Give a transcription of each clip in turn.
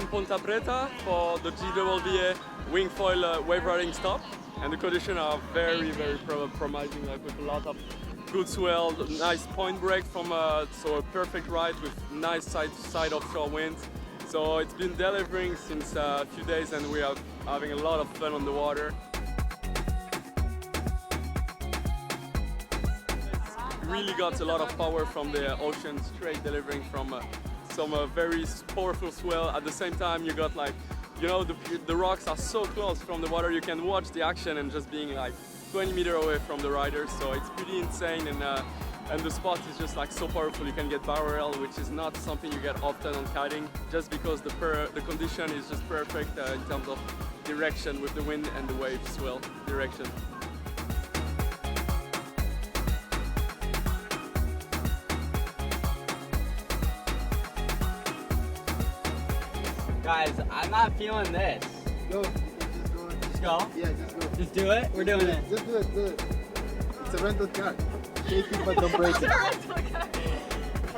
in Ponta Preta for the GWA Wingfoil wave riding stop, and the conditions are very promising, like with a lot of good swell, nice point break from so a perfect ride with nice side offshore winds. So it's been delivering since a few days, and we are having a lot of fun on the water. Really got a lot of power from the ocean, straight delivering from some very powerful swell. At the same time, you got like, you know, the rocks are so close from the water, you can watch the action and just being like 20 meters away from the riders. So it's pretty insane, and the spot is just like so powerful. You can get barrel, which is not something you get often on kiting, just because the condition is just perfect in terms of direction with the wind and the wave swell direction. Guys, I'm not feeling this. Go. Just go. Just go? Yeah, just go. Just do it? We're doing it. Just do it, do it. It's a rental car. Take it, but don't break it.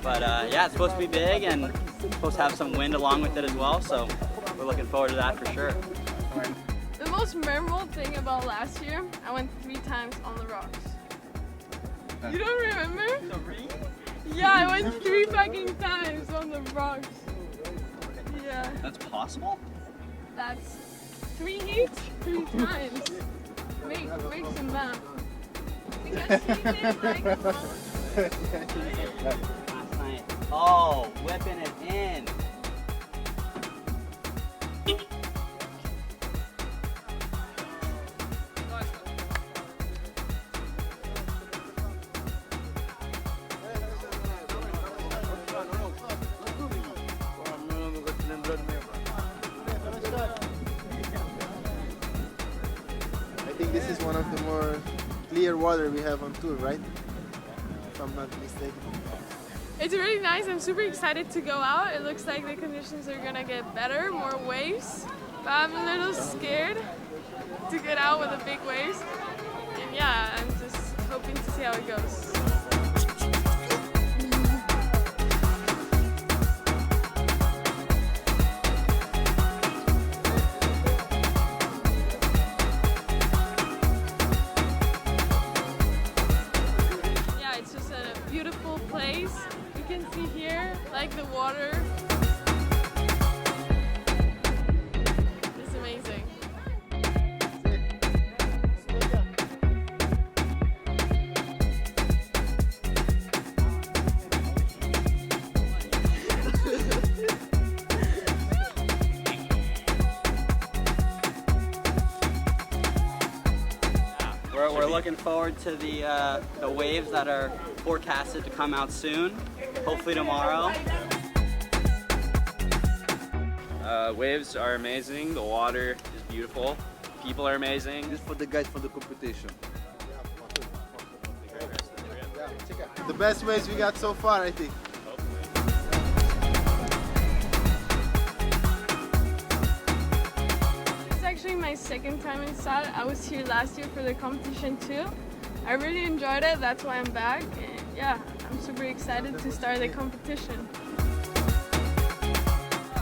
But yeah, it's supposed to be big and supposed to have some wind along with it as well, so we're looking forward to that for sure. The most memorable thing about last year, I went 3 times on the rocks. You don't remember? 3? Yeah, I went 3 fucking times on the rocks. Yeah. That's possible? That's 3 each, 3 times. Make some math. Because she did like Last night. Oh, whipping it in. I think this is one of the more clear water we have on tour, right? If I'm not mistaken. It's really nice. I'm super excited to go out. It looks like the conditions are gonna get better, more waves. But I'm a little scared to get out with the big waves. And yeah, I'm just hoping to see how it goes. Beautiful place. You can see here, like the water. It's amazing. We're looking forward to the waves that are forecasted to come out soon, hopefully tomorrow. Waves are amazing, the water is beautiful, people are amazing. Just for the guys for the competition. The best waves we got so far, I think. It's actually my 2nd time in SAD. I was here last year for the competition too. I really enjoyed it, that's why I'm back. And yeah, I'm super excited to start the competition.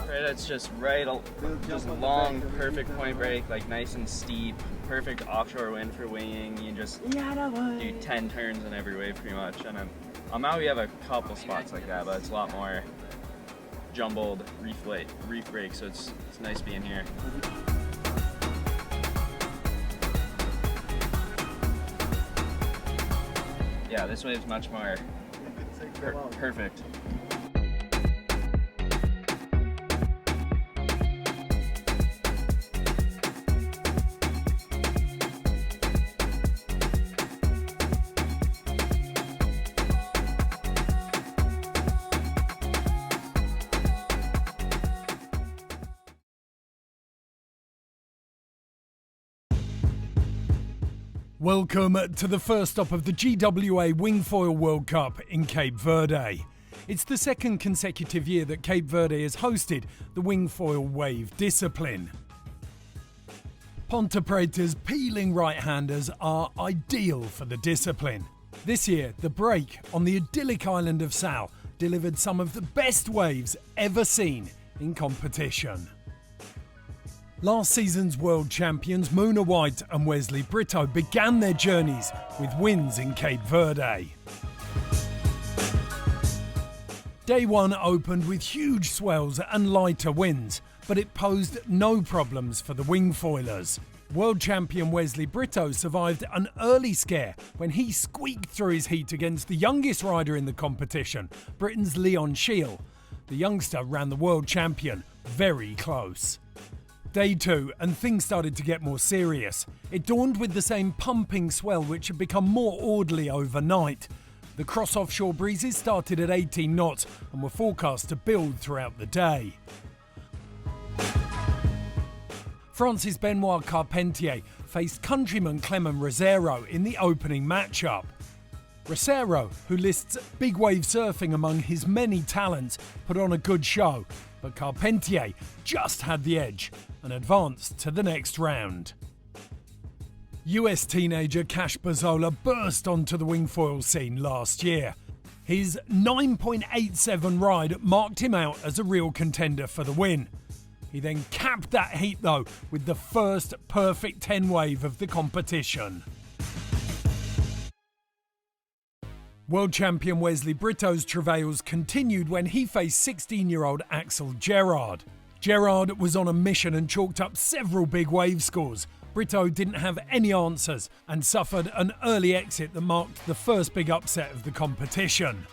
It's just just long, perfect point break, like nice and steep, perfect offshore wind for winging. You just do 10 turns in every wave pretty much. And on Maui we have a couple spots like that, but it's a lot more jumbled reef break, so it's nice being here. Yeah, this wave's much more perfect. Welcome to the first stop of the GWA Wingfoil World Cup in Cape Verde. It's the 2nd consecutive year that Cape Verde has hosted the wingfoil wave discipline. Ponta Preta's peeling right-handers are ideal for the discipline. This year, the break on the idyllic island of Swell delivered some of the best waves ever seen in competition. Last season's world champions Muna White and Wesley Brito began their journeys with wins in Cape Verde. Day one opened with huge swells and lighter winds, but it posed no problems for the wingfoilers. World champion Wesley Brito survived an early scare when he squeaked through his heat against the youngest rider in the competition, Britain's Leon Scheel. The youngster ran the world champion very close. Day two, and things started to get more serious. It dawned with the same pumping swell which had become more orderly overnight. The cross-offshore breezes started at 18 knots and were forecast to build throughout the day. France's Benoit Carpentier faced countryman Clement Rosero in the opening matchup. Rosero, who lists big wave surfing among his many talents, put on a good show, but Carpentier just had the edge and advanced to the next round. US teenager Cash Bazzola burst onto the wingfoil scene last year. His 9.87 ride marked him out as a real contender for the win. He then capped that heat though with the first perfect 10 wave of the competition. World champion Wesley Brito's travails continued when he faced 16-year-old Axel Gerard. Gerard was on a mission and chalked up several big wave scores. Brito didn't have any answers and suffered an early exit that marked the first big upset of the competition.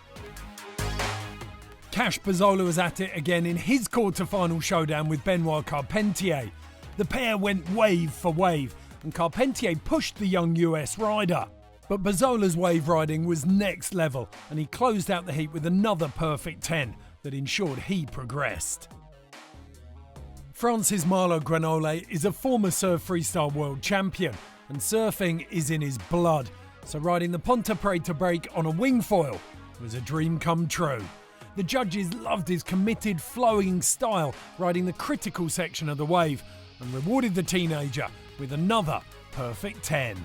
Cash Bazzola was at it again in his quarter-final showdown with Benoit Carpentier. The pair went wave for wave, and Carpentier pushed the young US rider. But Bazzola's wave riding was next level, and he closed out the heat with another perfect 10 that ensured he progressed. France's Marlo Granole is a former surf freestyle world champion, and surfing is in his blood, so riding the Ponta Preta break on a wingfoil was a dream come true. The judges loved his committed, flowing style riding the critical section of the wave and rewarded the teenager with another perfect 10.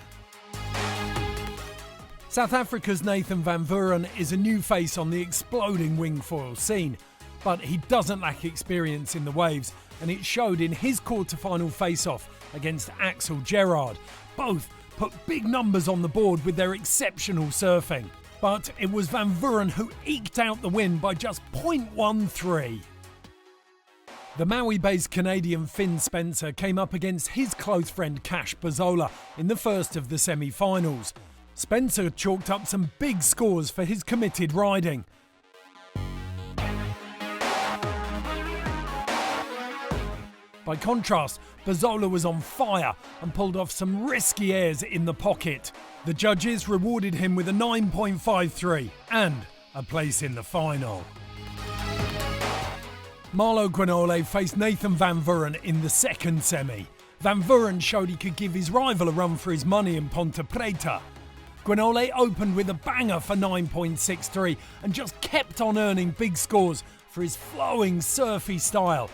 South Africa's Nathan van Vuren is a new face on the exploding wingfoil scene, but he doesn't lack experience in the waves, and it showed in his quarter-final face-off against Axel Gerard. Both put big numbers on the board with their exceptional surfing. But it was Van Vuren who eked out the win by just 0.13. The Maui-based Canadian Finn Spencer came up against his close friend Cash Bazzola in the first of the semi-finals. Spencer chalked up some big scores for his committed riding. By contrast, Bazzola was on fire and pulled off some risky airs in the pocket. The judges rewarded him with a 9.53 and a place in the final. Marlo Granole faced Nathan van Vuren in the second semi. Van Vuren showed he could give his rival a run for his money in Ponta Preta. Granole opened with a banger for 9.63 and just kept on earning big scores for his flowing, surfy style.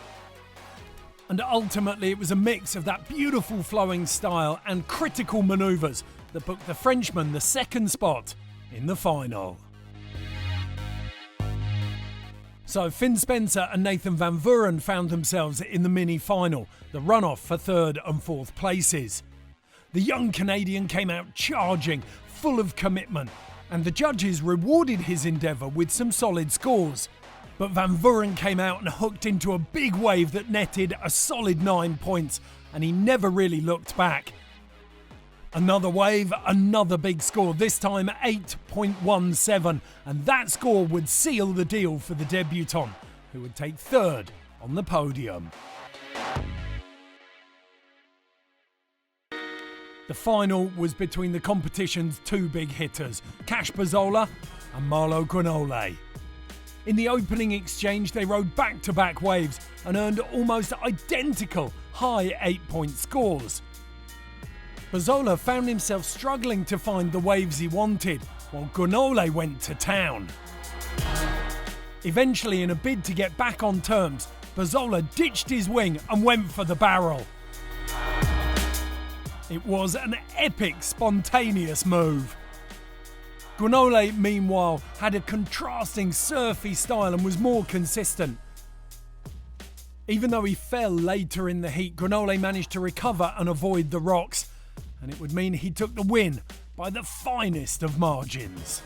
And ultimately it was a mix of that beautiful flowing style and critical manoeuvres that booked the Frenchman the second spot in the final. So Finn Spencer and Nathan van Vuren found themselves in the mini-final, the runoff for third and fourth places. The young Canadian came out charging, full of commitment, and the judges rewarded his endeavour with some solid scores. But Van Vuren came out and hooked into a big wave that netted a solid 9 points, and he never really looked back. Another wave, another big score, this time 8.17, and that score would seal the deal for the debutant, who would take third on the podium. The final was between the competition's two big hitters, Cash Bazzola and Marlo Granole. In the opening exchange, they rode back-to-back waves and earned almost identical high 8-point scores. Bazzola found himself struggling to find the waves he wanted, while Granole went to town. Eventually, in a bid to get back on terms, Bazzola ditched his wing and went for the barrel. It was an epic, spontaneous move. Granole, meanwhile, had a contrasting surfy style and was more consistent. Even though he fell later in the heat, Granole managed to recover and avoid the rocks, and it would mean he took the win by the finest of margins.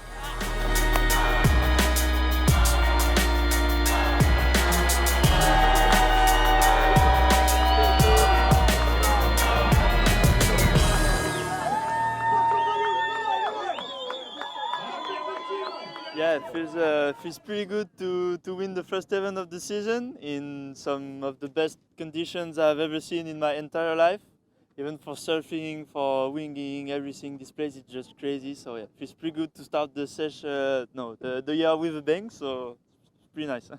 Yeah, it feels pretty good to win the first event of the season in some of the best conditions I've ever seen in my entire life. Even for surfing, for winging, everything, this place is just crazy. So yeah, it feels pretty good to start the session, the year with a bang, so it's pretty nice.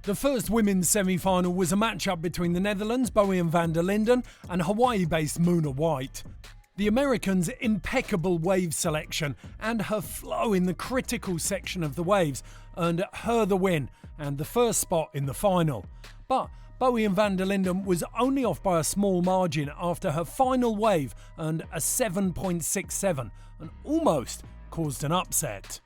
The first women's semi-final was a match-up between the Netherlands' Bowie and van der Linden and Hawaii-based Moona White. The Americans' impeccable wave selection and her flow in the critical section of the waves earned her the win and the first spot in the final. But Bowie and van der Linden was only off by a small margin after her final wave earned a 7.67 and almost caused an upset.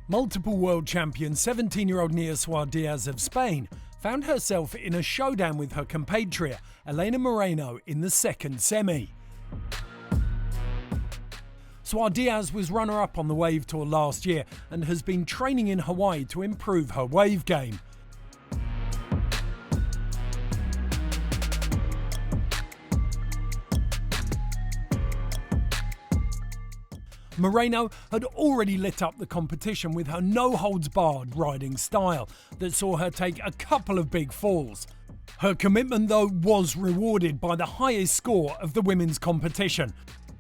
Multiple world champion 17-year-old Nia Suarez of Spain found herself in a showdown with her compatriot Elena Moreno in the second semi. Suarez was runner-up on the Wave Tour last year and has been training in Hawaii to improve her wave game. Moreno had already lit up the competition with her no-holds-barred riding style that saw her take a couple of big falls. Her commitment, though, was rewarded by the highest score of the women's competition,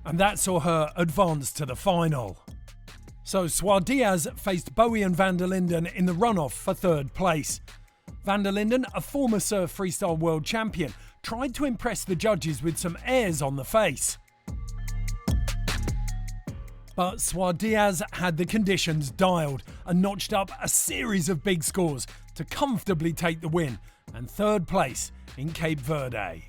and that saw her advance to the final. So Suarez faced Bowie and van der Linden in the runoff for third place. Van der Linden, a former surf freestyle world champion, tried to impress the judges with some airs on the face. But Suarez had the conditions dialed and notched up a series of big scores to comfortably take the win and third place in Cape Verde.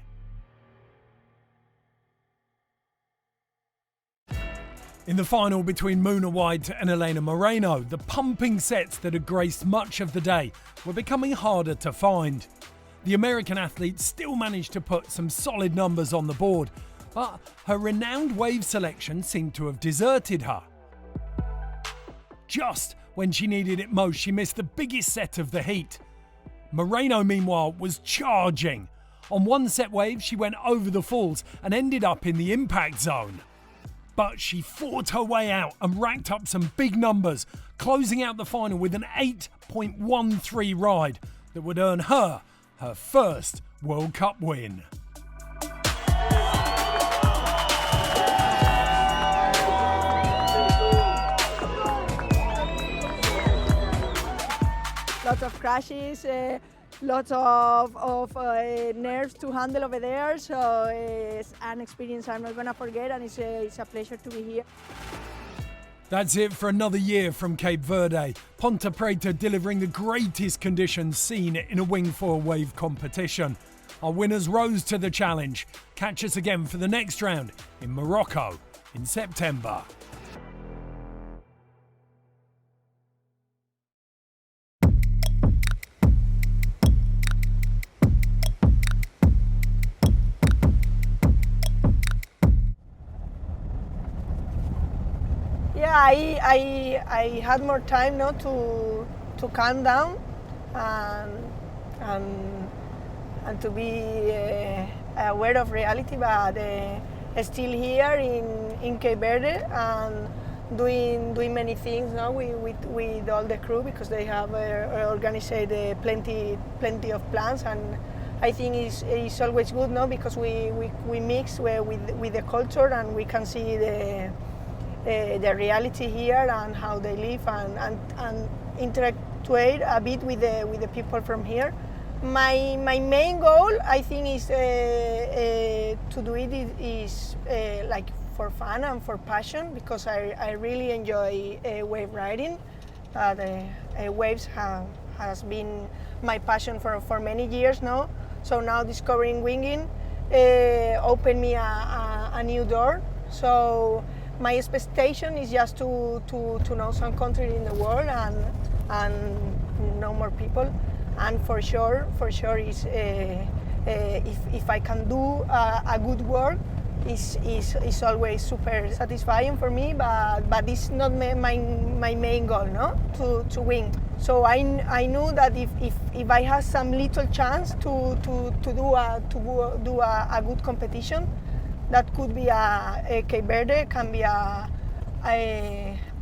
In the final between Moona White and Elena Moreno, the pumping sets that had graced much of the day were becoming harder to find. The American athlete still managed to put some solid numbers on the board, but her renowned wave selection seemed to have deserted her. Just when she needed it most, she missed the biggest set of the heat. Moreno, meanwhile, was charging. On one set wave, she went over the falls and ended up in the impact zone. But she fought her way out and racked up some big numbers, closing out the final with an 8.13 ride that would earn her her first World Cup win. Lots of crashes, lots of nerves to handle over there, so it's an experience I'm not going to forget, and it's a pleasure to be here. That's it for another year from Cape Verde. Ponta Preta delivering the greatest conditions seen in a wingfoil wave competition. Our winners rose to the challenge. Catch us again for the next round in Morocco in September. Yeah, I had more time now to calm down and to be aware of reality, but still here in Cape Verde and doing many things now with all the crew, because they have organized plenty of plans, and I think it's always good now because we mix with the culture and we can see the reality here and how they live and interact a bit with the people from here. My main goal, I think, is to do it is like for fun and for passion, because I really enjoy wave riding. Waves has been my passion for many years now. So now discovering winging opened me a new door. So my expectation is just to know some country in the world and know more people. And for sure is if I can do a good work, is always super satisfying for me. But it's not my main goal, no, to win. So I knew that if I had some little chance to do a good competition, that could be a Cape Verde can be a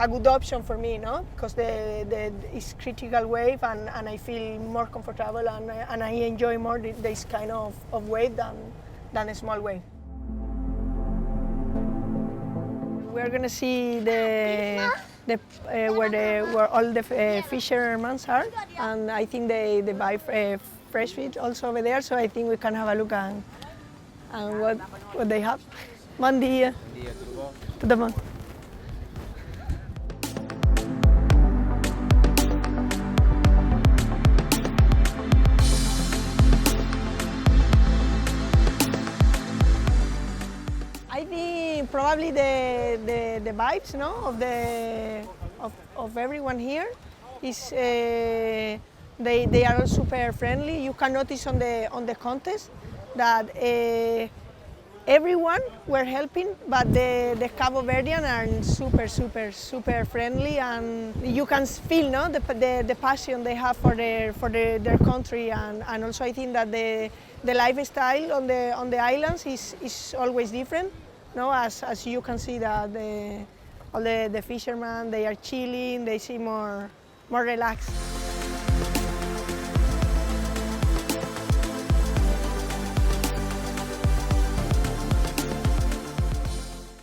good option for me, no? Because it's critical wave and I feel more comfortable and I enjoy more this kind of wave than a small wave. We're gonna see where all the fishermen are, and I think they buy fresh fish also over there. So I think we can have a look and what they have. Bom dia. Tudo bom? I think probably the vibes, no, of everyone here is they are all super friendly. You can notice on the contest that everyone were helping, but the Cabo Verdean are super friendly, and you can feel, no, the passion they have for their country, and also I think that the lifestyle on the islands is always different, no, as you can see that all the fishermen, they are chilling, they seem more relaxed.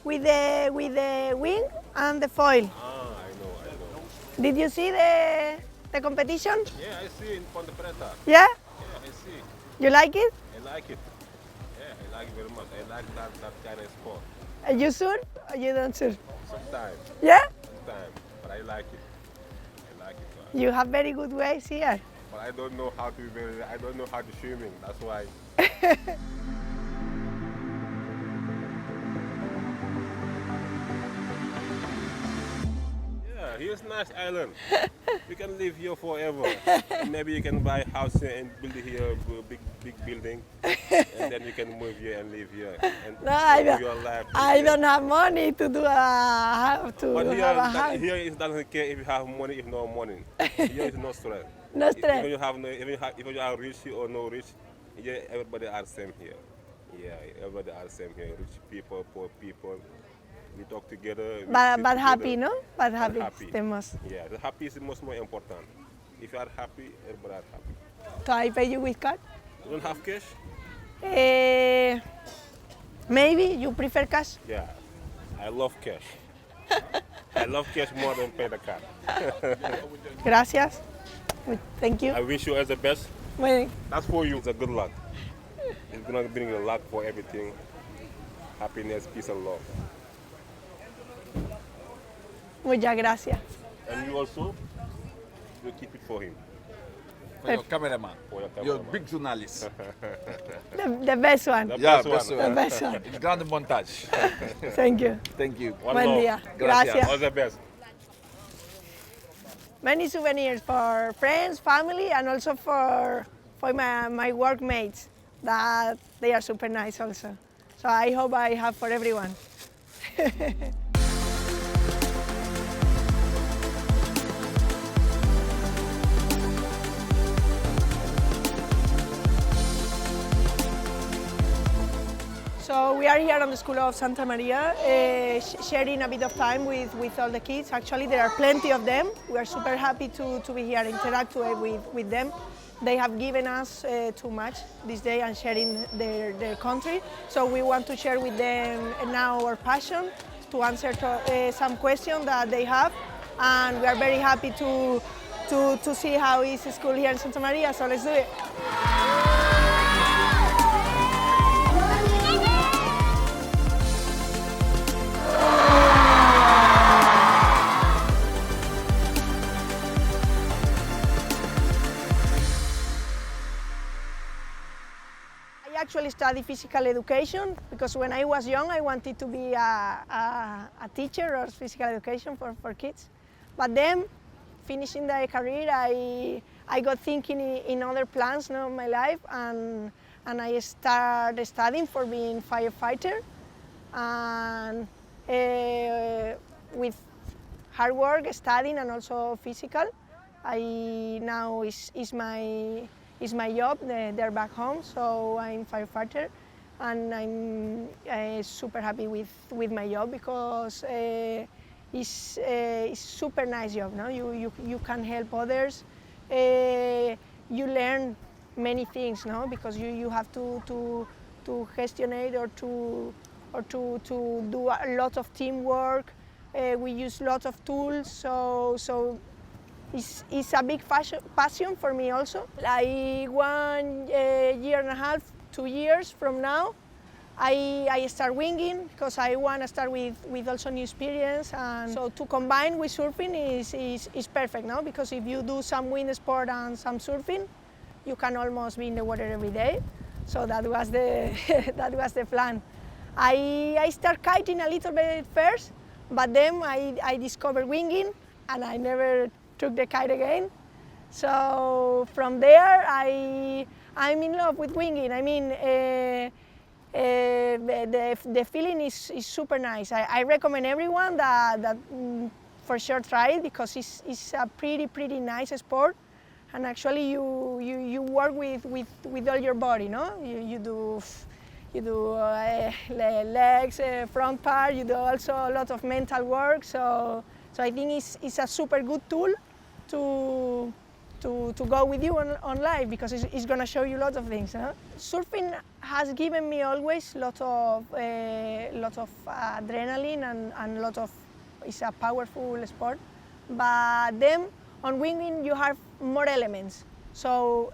With the wing and the foil. I know. Did you see the competition? Yeah, I see in Ponta Preta. Yeah? Yeah, I see. You like it? I like it. Yeah, I like it very much. I like that kind of sport. You surf or you don't surf? Sometimes. Yeah? Sometimes. But I like it. I like it. You have very good waves here. But I don't know how to swimming. That's why. Here's a nice island. You can live here forever. Maybe you can buy a house and build here a big building, and then you can move here and live here and live your life. I don't have money to do have a house. Here it doesn't care if you have money, if no money. Here is no stress. No stress. If you are rich or no rich, yeah, everybody are the same here. Yeah, everybody are the same here. Rich people, poor people. We talk together. But happy, no? But happy. The most. Yeah, the happy is the most more important. If you are happy, everybody are happy. So I pay you with card? You don't have cash? Maybe you prefer cash? Yeah, I love cash. I love cash more than pay the card. Gracias. Thank you. I wish you all the best. Well, that's for you. It's a good luck. It's gonna bring you luck for everything. Happiness, peace, and love. Muchas gracias. And you also, you keep it for him. For your cameraman. For your cameraman. You're a big journalist. The best one. The best one. It's grand montage. Thank you. Thank you. Buen día. Gracias. All the best. Many souvenirs for friends, family, and also for my workmates. That they are super nice also. So I hope I have for everyone. So we are here on the School of Santa Maria, sharing a bit of time with all the kids. Actually, there are plenty of them. We are super happy to be here, interact with them. They have given us too much this day and sharing their country. So we want to share with them now our passion, to answer some questions that they have. And we are very happy to see how is school here in Santa Maria, so let's do it. actually study physical education because when I was young I wanted to be a teacher or physical education for kids. But then, finishing the career, I got thinking in other plans in my life, and I started studying for being firefighter. And with hard work, studying, and also physical, now is my job. They're back home, so I'm firefighter, and I'm super happy with my job because it's super nice job. No, you can help others. You learn many things, no, because you have to gestionate or to do a lot of teamwork. We use lots of tools, so it's a big passion for me also. Like 1 year and a half, 2 years from now, I start winging because I want to start with also new experience, and so to combine with surfing is perfect, no? Because if you do some wind sport and some surfing, you can almost be in the water every day. So that was the plan. I start kiting a little bit first, but then I discovered winging, and I never took the kite again. So from there, I'm in love with winging. I mean, the feeling is super nice. I recommend everyone that for sure try it because it's a pretty nice sport, and actually you work with all your body, no? You do legs, front part. You do also a lot of mental work. So I think it's a super good tool to go with you on live because it's going to show you lots of things. Huh? Surfing has given me always lot of adrenaline and lot of. It's a powerful sport, but then on winging you have more elements. So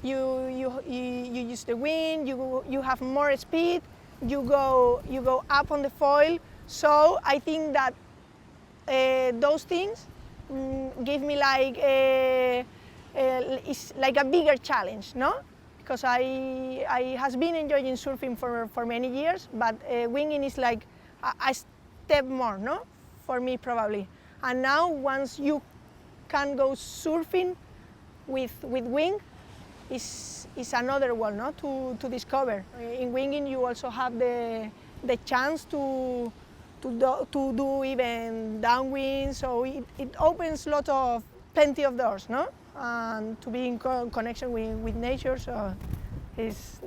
you use the wind. You have more speed. You go up on the foil. So I think that those things give me like it's like a bigger challenge, no? Because I has been enjoying surfing for many years, but winging is like a step more, no? For me probably. And now once you can go surfing with wing, is another world, no? To discover. In winging you also have the chance to do even downwind, so it opens plenty of doors, no? And to be in connection with nature, so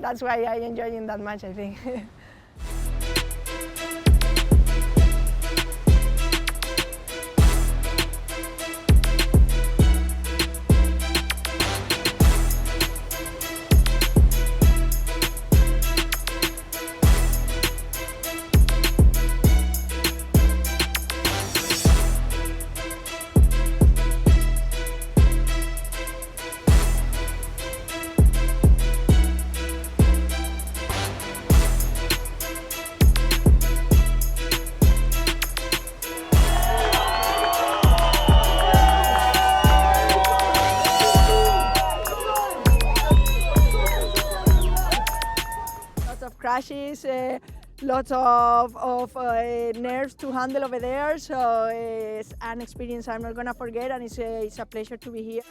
that's why I enjoy it that much, I think. Crashes, lots of nerves to handle over there, so it's an experience I'm not gonna forget, and it's a pleasure to be here.